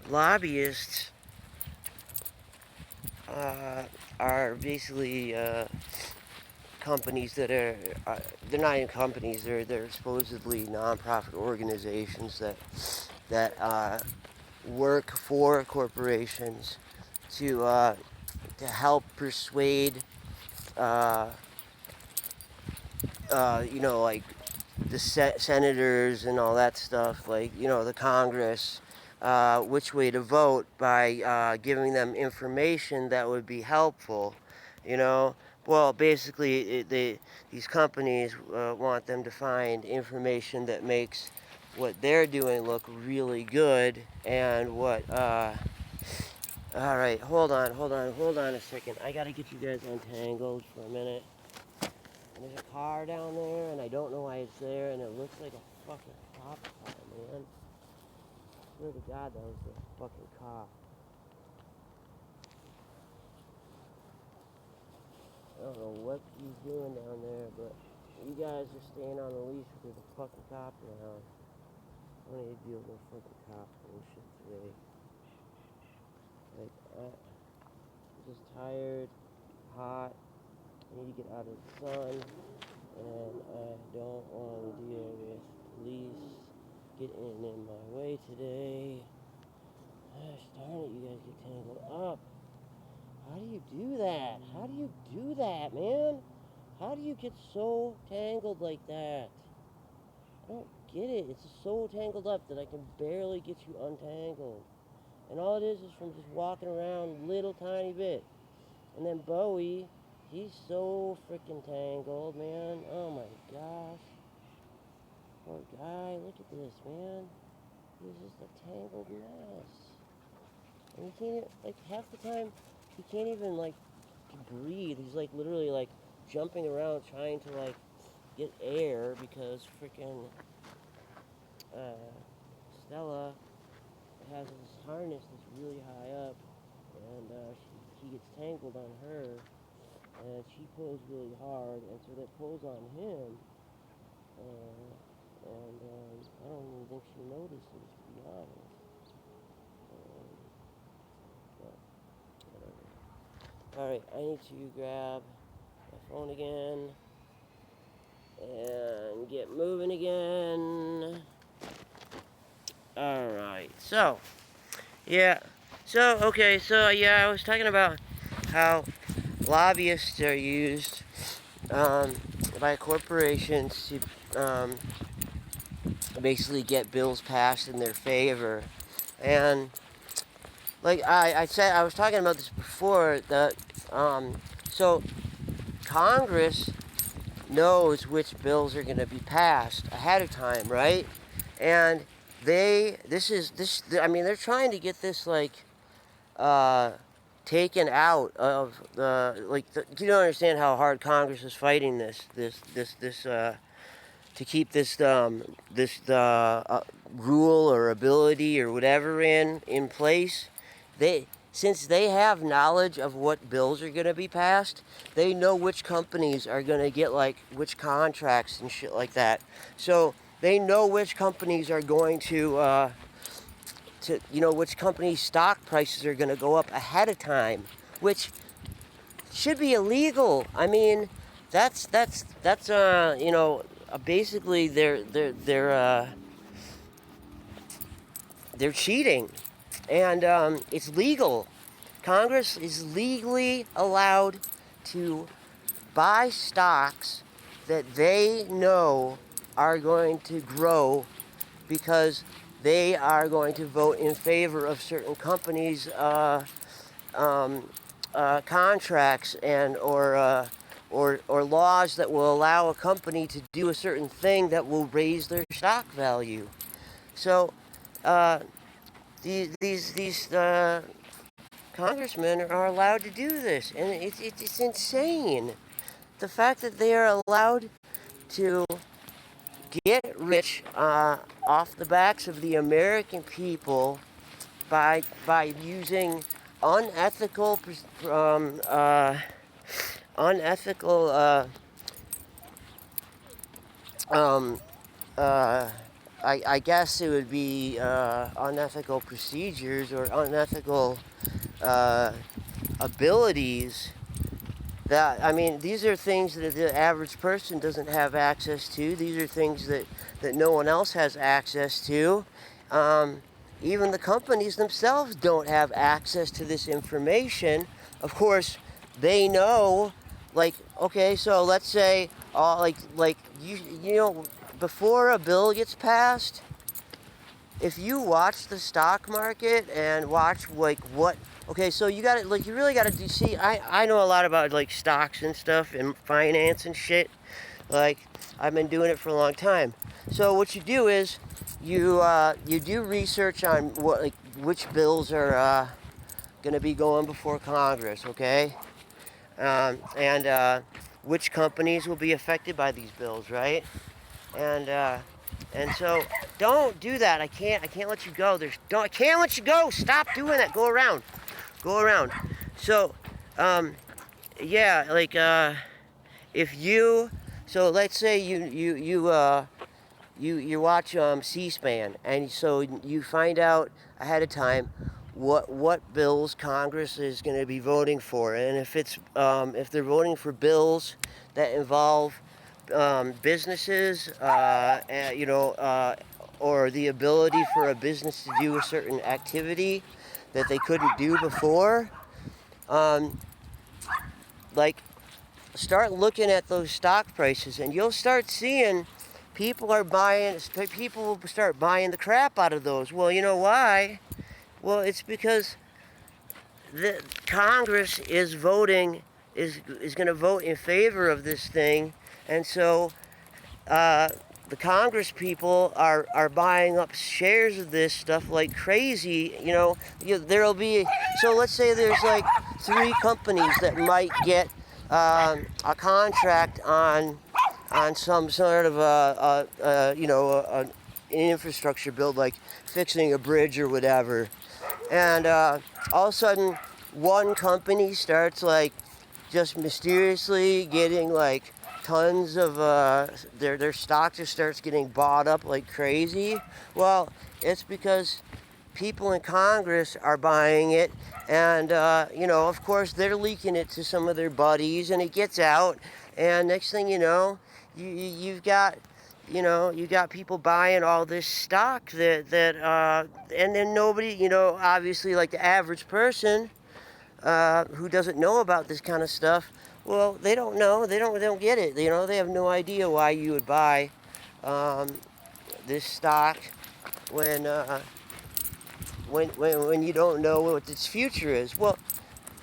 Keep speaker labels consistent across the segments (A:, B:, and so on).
A: lobbyists are basically companies that they're not even companies. They're supposedly nonprofit organizations that work for corporations to help persuade uh, like the senators and all that stuff, like the Congress, which way to vote by giving them information that would be helpful. You know, well, basically, these companies want them to find information that makes what they're doing look really good, and what. All right, hold on a second. I gotta get you guys untangled for a minute. And there's a car down there, and I don't know why it's there, and it looks like a fucking cop car, man. I swear to God, that was the fucking cop. I don't know what he's doing down there, but you guys are staying on the leash with the fucking cop around. I don't need to deal with no fucking cop bullshit today. Like, I'm just tired, hot, I need to get out of the sun, and I don't want to deal with police getting in my way today. Gosh darn it, you guys get tangled up. How do you do that? How do you do that, man? How do you get so tangled like that? I don't get it. It's so tangled up that I can barely get you untangled. And all it is from just walking around little tiny bit. And then Bowie, he's so freaking tangled, man. Oh my gosh. Poor guy, look at this, man. He's just a tangled mess. And he can't, like, half the time, he can't even, like, breathe. He's, like, literally, like, jumping around trying to, like, get air because freaking uh, Stella has this harness that's really high up, and he gets tangled on her, and she pulls really hard, and so that pulls on him, and I don't even think she notices, to be honest. But whatever. Alright, I need to grab my phone again and get moving again. Alright, so, yeah. I was talking about how lobbyists are used by corporations to basically get bills passed in their favor. And like I said, I was talking about this before, that so Congress knows which bills are going to be passed ahead of time, right? And they're trying to get this, like, taken out of you don't understand how hard Congress is fighting this to keep this rule or ability or whatever in place. Since they have knowledge of what bills are going to be passed, they know which companies are going to get, like, which contracts and shit like that. So they know which companies are going to which companies' stock prices are going to go up ahead of time, which should be illegal. I mean, that's basically they're cheating, and it's legal. Congress is legally allowed to buy stocks that they know are going to grow because they are going to vote in favor of certain companies' contracts or laws that will allow a company to do a certain thing that will raise their stock value. So these congressmen are allowed to do this, and it's insane. The fact that they are allowed to get rich off the backs of the American people by using unethical unethical um, uh, I guess it would be unethical procedures or unethical abilities that, I mean, these are things that the average person doesn't have access to. These are things that no one else has access to. Um, Even the companies themselves don't have access to this information. Of course, they know, like, okay, so let's say, like you know, before a bill gets passed, if you watch the stock market and watch like what, okay, so you got to, like, you really got to see, I know a lot about like stocks and stuff and finance and shit. Like, I've been doing it for a long time. So what you do is you do research on what, like, which bills are going to be going before Congress, okay? And which companies will be affected by these bills, right? And and so don't do that. I can't let you go. I can't let you go. Stop doing that. Go around. Go around. So yeah, like if you, so let's say you watch C-SPAN, and so you find out ahead of time what bills Congress is going to be voting for, and if they're voting for bills that involve businesses, or the ability for a business to do a certain activity that they couldn't do before, um, like, start looking at those stock prices, and you'll start seeing people will start buying the crap out of those. Well, you know why? Well, it's because the Congress is going to vote in favor of this thing, and so uh, the Congress people are buying up shares of this stuff like crazy. There'll be, so let's say there's like 3 companies that might get a contract on some sort of an infrastructure build, like fixing a bridge or whatever, and all of a sudden one company starts like just mysteriously getting like tons of their stock just starts getting bought up like crazy. Well, it's because people in Congress are buying it, and of course they're leaking it to some of their buddies, and it gets out, and next thing you know, you've got people buying all this stock and then nobody, obviously, like the average person who doesn't know about this kind of stuff, well, they don't know. They don't get it. They have no idea why you would buy um, this stock when when you don't know what its future is. Well,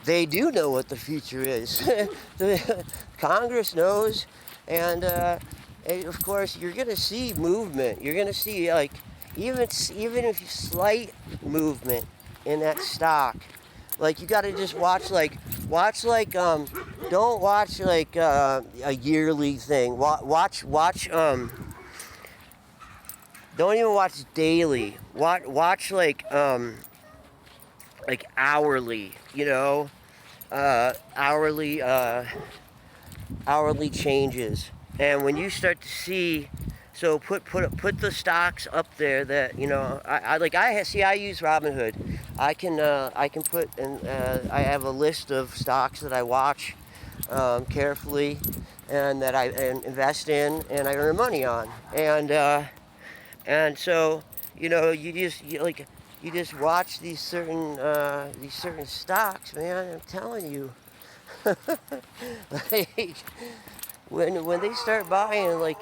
A: they do know what the future is. The Congress knows, and of course you're gonna see movement. You're gonna see, like, even if slight movement in that stock. Like, you gotta just watch don't watch like a yearly thing. Watch don't even watch daily. Watch like hourly. Hourly hourly changes. And when you start to see, so put the stocks up there that I use Robinhood. I can put and I have a list of stocks that I watch carefully, and that I invest in and I earn money on. And so you just watch these certain stocks, man. I'm telling you. Like, when they start buying, like,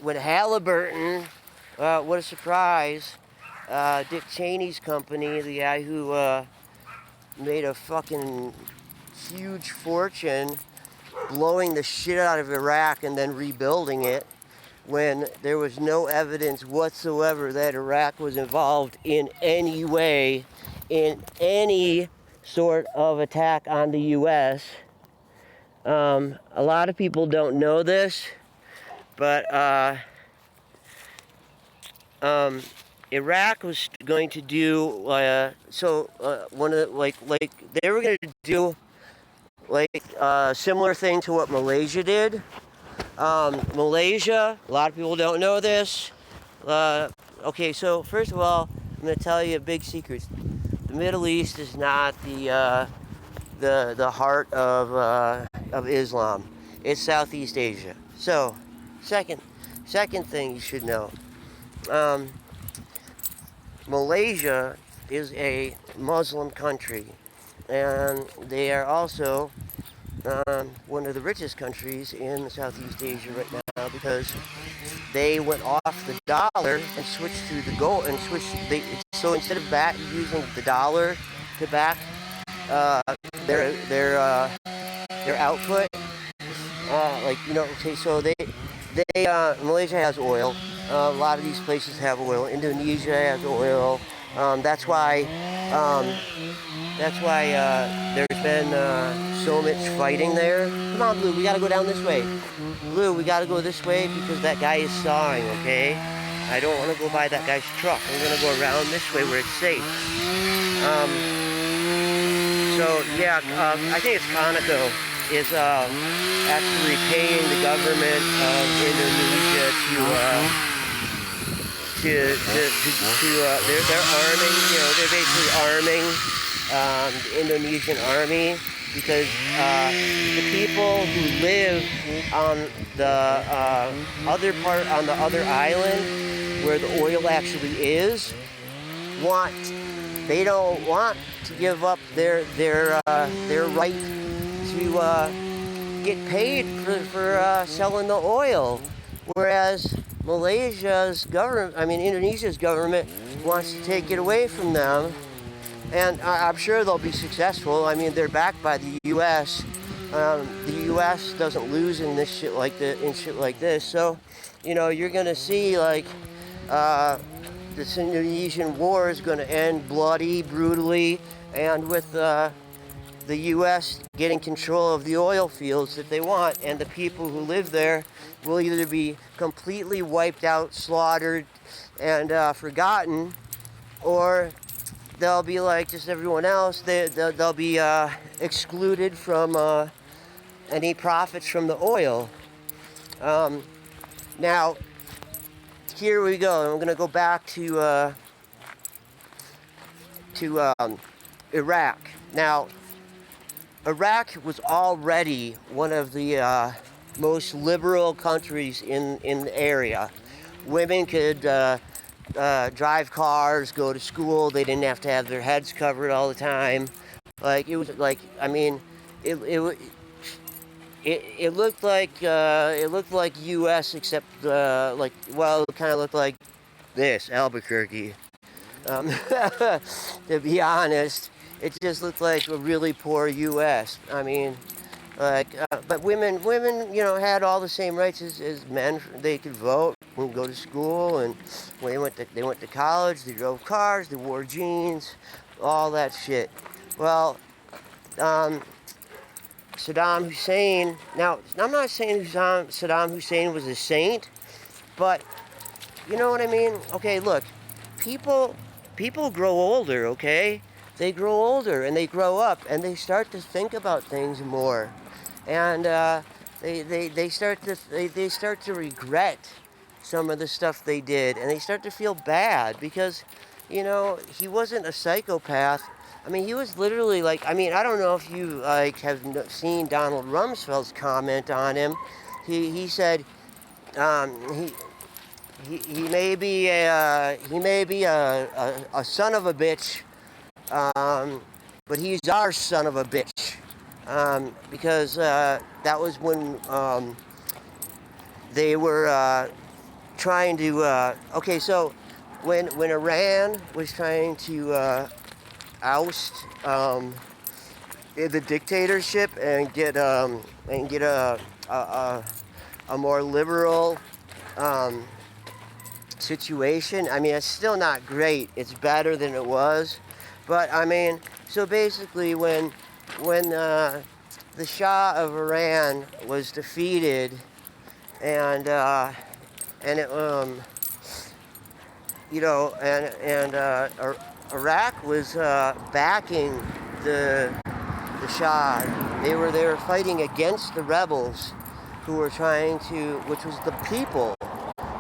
A: when Halliburton, what a surprise, Dick Cheney's company, the guy who made a fucking huge fortune blowing the shit out of Iraq and then rebuilding it, when there was no evidence whatsoever that Iraq was involved in any way in any sort of attack on the U.S. A lot of people don't know this, but Iraq was going to do one of the, like they were going to do like a similar thing to what Malaysia did. Malaysia, a lot of people don't know this. Okay, so first of all, I'm gonna tell you a big secret. The Middle East is not the heart of Islam. It's Southeast Asia. So, second thing you should know. Um, Malaysia is a Muslim country, and they are also one of the richest countries in Southeast Asia right now because they went off the dollar and switched to the gold and so instead of using the dollar to back uh, their their uh, their output, okay, so Malaysia has oil. A lot of these places have oil. Indonesia has oil. That's why um, there's been so much fighting there. Come on, Blue, we gotta go down this way. Blue, we gotta go this way because that guy is sawing, okay? I don't want to go by that guy's truck. We're gonna go around this way where it's safe. I think it's Conoco is actually paying the government of Indonesia they're arming, they're basically arming the Indonesian army because the people who live on the other island where the oil actually is they don't want to give up their right to get paid for selling the oil, whereas Indonesia's government wants to take it away from them, and I'm sure they'll be successful. I mean, they're backed by the U.S. The U.S. doesn't lose in shit like this, so you're gonna see this Indonesian war is going to end brutally, and with the U.S. getting control of the oil fields that they want, and the people who live there will either be completely wiped out, slaughtered, and forgotten, or they'll be like just everyone else. They'll be excluded from any profits from the oil. Now, here we go. And we're going to go back to Iraq. Now, Iraq was already one of the most liberal countries in the area. Women could drive cars, go to school. They didn't have to have their heads covered all the time. It looked like U.S. except it kind of looked like this Albuquerque. To be honest, it just looked like a really poor U.S. I mean, but women, had all the same rights as men. They could vote, and go to school, and when they went to college, they drove cars, they wore jeans, all that shit. Well, Saddam Hussein. Now, I'm not saying Saddam Hussein was a saint, but you know what I mean? Okay, look, people grow older, okay? They grow older and they grow up and they start to think about things more, and they start to regret some of the stuff they did, and they start to feel bad because, he wasn't a psychopath. I mean, he was literally I don't know if you have seen Donald Rumsfeld's comment on him. He said he may be a son of a bitch, but he's our son of a bitch, because that was when they were trying to. Okay, so when Iran was trying to oust the dictatorship and get a more liberal situation. I mean, it's still not great. It's better than it was, but I mean, so basically, when the Shah of Iran was defeated, and Iraq was backing the Shah. They were fighting against the rebels who were trying to, which was the people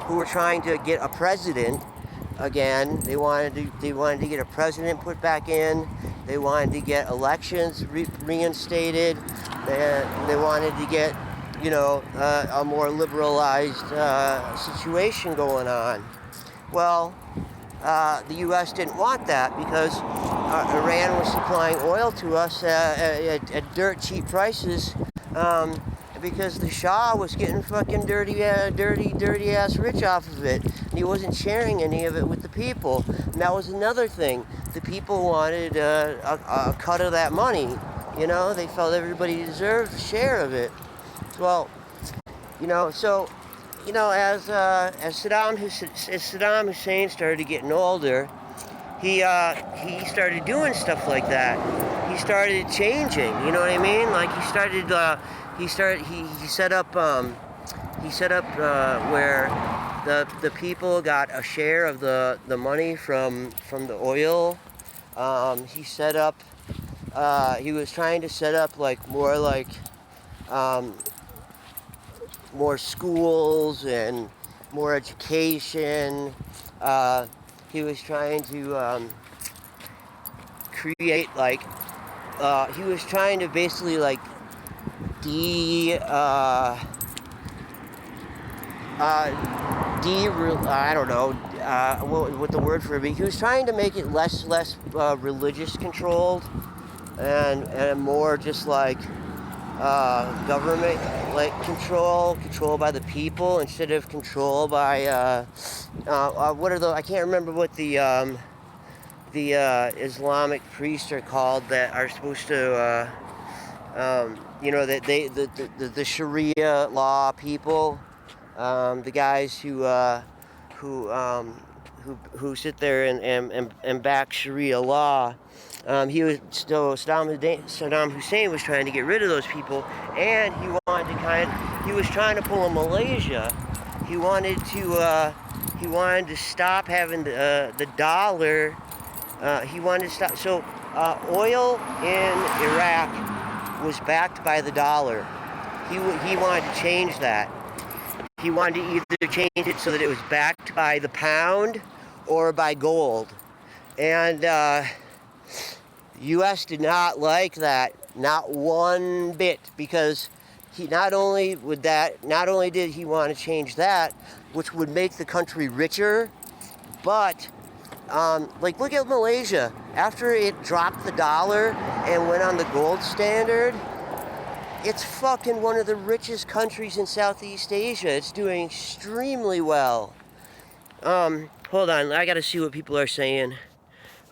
A: who were trying to get a president again. They wanted to get a president put back in. They wanted to get elections reinstated. They wanted to get, you know, a more liberalized situation going on. Well, the U.S. didn't want that because Iran was supplying oil to us at dirt cheap prices, because the Shah was getting fucking dirty ass rich off of it, and he wasn't sharing any of it with the people. And that was another thing. The people wanted a cut of that money. You know, they felt everybody deserved a share of it. Well, you know, so, you know, as Saddam Hussein started getting older, he started doing stuff like that. He started changing. You know what I mean? Like he set up where the people got a share of the money from the oil. He was trying to set up more schools and more education. He was trying to create he was trying to basically I don't know what the word for it is. He was trying to make it less religious controlled and more just like government control by the people instead of control by I can't remember what the Islamic priests are called that are supposed to you know, that the Sharia law people, the guys who sit there and back Sharia law. Saddam Hussein was trying to get rid of those people, and he was trying to pull a Malaysia. He wanted to stop having the dollar. He wanted to stop. So oil in Iraq was backed by the dollar. He wanted to change that. He wanted to either change it so that it was backed by the pound or by gold. And U.S. did not like that, not one bit, because not only did he want to change that, which would make the country richer, but look at Malaysia. After it dropped the dollar and went on the gold standard, it's fucking one of the richest countries in Southeast Asia. It's doing extremely well. Hold on, I gotta see what people are saying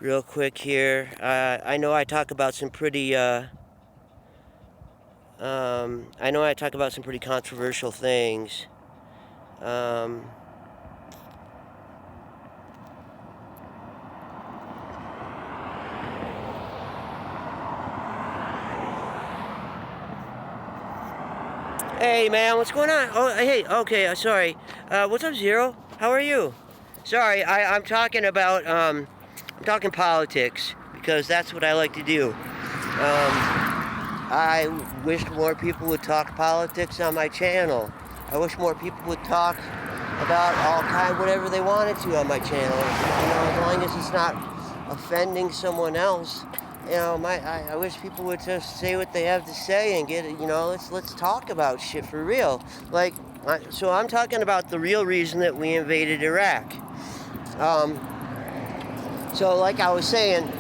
A: real quick here. I know I talk about some pretty controversial things. Hey man, what's going on? Oh, hey, okay, sorry. What's up, Zero? How are you? Sorry, I'm talking about, I'm talking politics, because that's what I like to do. I wish more people would talk politics on my channel. I wish more people would talk about whatever they wanted to on my channel. You know, as long as it's not offending someone else. You know, I wish people would just say what they have to say and get it. You know, let's talk about shit for real. So I'm talking about the real reason that we invaded Iraq. So like I was saying,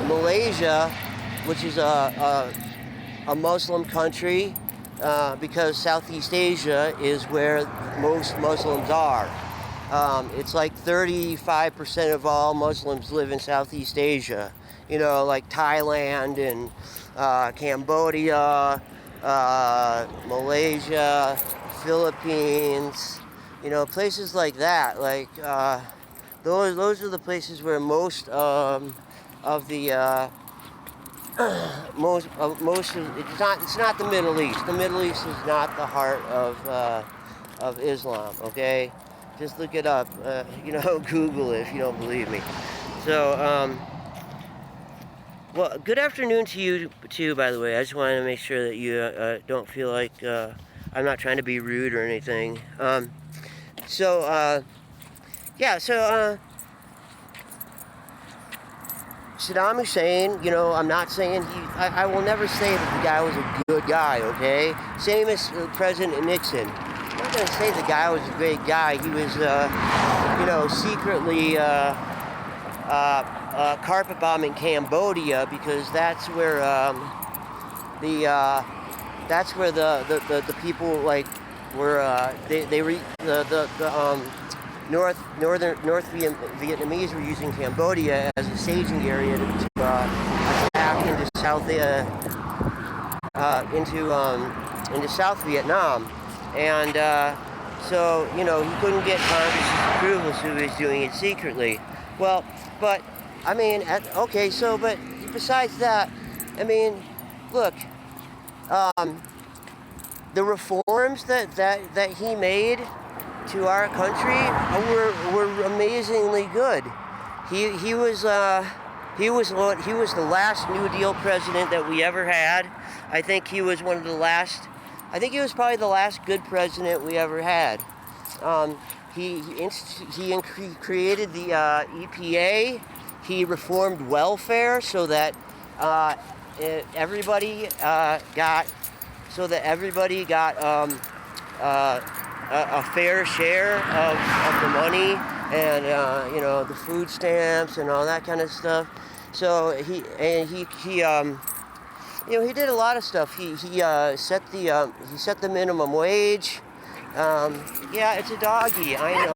A: Malaysia, which is a Muslim country, because Southeast Asia is where most Muslims are. It's like 35% of all Muslims live in Southeast Asia. You know, like Thailand and Cambodia, Malaysia, Philippines, you know, places like that. Like those are the places where most of the most of it's not the Middle East. The Middle East is not the heart of Islam. Okay, just look it up. You know, Google it if you don't believe me. So well, good afternoon to you too, by the way. I just wanted to make sure that you don't feel like I'm not trying to be rude or anything. So, yeah, so, Saddam Hussein, you know, I'm not saying I will never say that the guy was a good guy, okay? Same as President Nixon. I'm not going to say the guy was a great guy. He was, you know, secretly carpet bombing Cambodia because that's where the people like were North Vietnamese were using Cambodia as a staging area to attack into South Vietnam, and so you know he couldn't get Congress's approval, so he was doing it secretly. Well, but I mean, okay, so but besides that, I mean, look, the reforms that he made to our country were amazingly good. He was the last New Deal president that we ever had. I think he was one of the last. I think he was probably the last good president we ever had. He created the EPA. He reformed welfare so that everybody got a fair share of the money and you know the food stamps and all that kind of stuff. So he you know he did a lot of stuff. He set the minimum wage. Yeah, it's a doggy. I